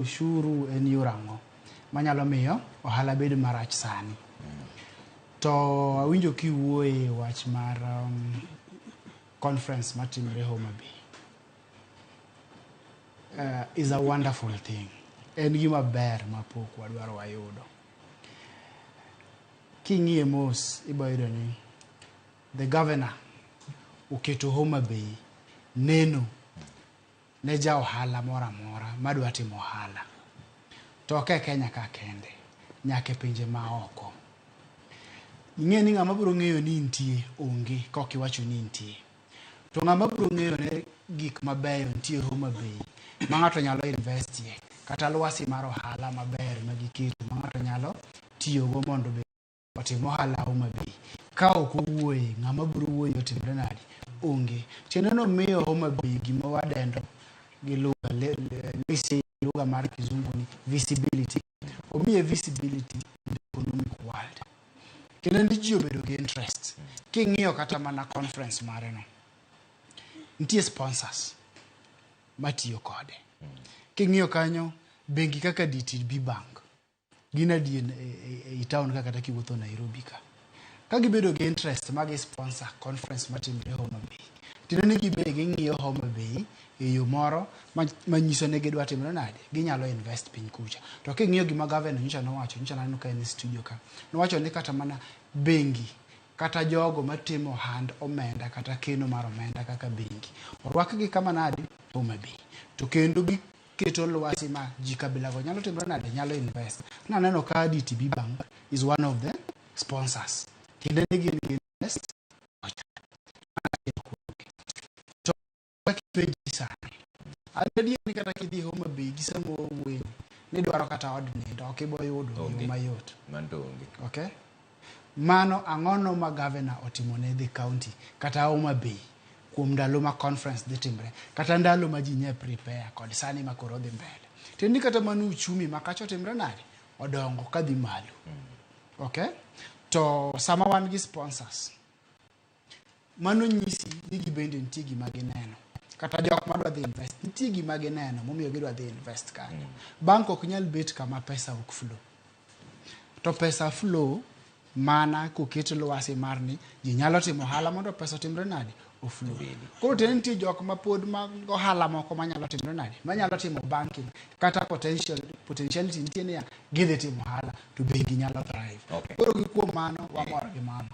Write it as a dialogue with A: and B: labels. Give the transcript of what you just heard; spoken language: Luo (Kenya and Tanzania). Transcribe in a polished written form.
A: ushuru en yorango manyalo miyo ohala bedo marach sani. To awinjo kiwuoye wach mar conference matimre Homa Bay. Is a wonderful thing. En gima ber mapok wadwaro wayudo. King'iye mos iboyudo ni the governor uketo Homa Bay neno ne ja ohala mora mora madwa timo ohala. To ke Kenya ka kende nyake pinje maoko. Ing'e ni ng'ama biro ng'eyo ni nitie onge kok iwacho ni nitie. To ng'ama biro ng'eyo ne gik mabeyo nitie Homa Bay ma ng'ato nyalo investie kata lwasi mar ohala maber ma giketo ma ng'ato nyalo tiyo go mondo be otim ohala Homa Bay. Ka ok owuoye ng'ama biro wuoyo otimre nadi onge. Tiende no miyo Homa Bay gima wadendo gi lugha mar kizungu ni visibility. Omiye visibility in the economic world. Kendo ndi ji obedo gi interest. King'iyo kata mana conference mare no. Nitie sponsors matiyo kode. King'iyo kanyo bengi kaka DTB Bank gina dien e town kaka kata kiwuotho Nairobi ka. Ka gibedo gi interest mag sponsor conference matimre Homa Bay. Tino ni gibedo ging'iyo Homa Bay e yo moro manyiso ne gidwa timre nade ginyalo invest piny kucha. To king'iyo gima governor nyocha nowacho nyocha nano ka en studio ka. Nowacho ni kata mana bengi kata jogo matimo hand omenda kata keno mar omenda kaka bengi orwakgi kama nade Homa Bay. To kendo giketo lwasi ma ji kabila go nyalo timre nade nyalo invest. Naneno ka DTB Bank is one of the sponsors. Kendo ne gin invest to peji sana. Already ni kata kidhi Homa Bay gisamo wuoyo ni dwaro kata od nindo ok ibo yudo yo mayot. Okay? Mano ang'ono ma governor otimone the county kata Homa Bay kuom ndalo ma conference dhi timre kata ndalo ma ji nye prepare kod sani ma koro dhi mbele. Tendi kata manu uchumi makacho timre nade odongo kadhi malo. Okay? To sama wan gi sponsors mano nyisi ni gibende nitie gima gineno kata jok madwa dhi invest nitie gima gineno momiyo gidwa dhi invest kanyo. Bank ok nyal bet kama pesa ok flow. To pesa flow mana koket lwasi mar ni ji nyalo timo ohala mondo pesa timre nade oflow. Koro te nitie jok ma pod mag ohala moko manyalo timre nade manyalo timo banking kata potentiality nitie ni gidhi timo ohala to bengi nyalo thrive. Koro gikuom mano wamor gi mano.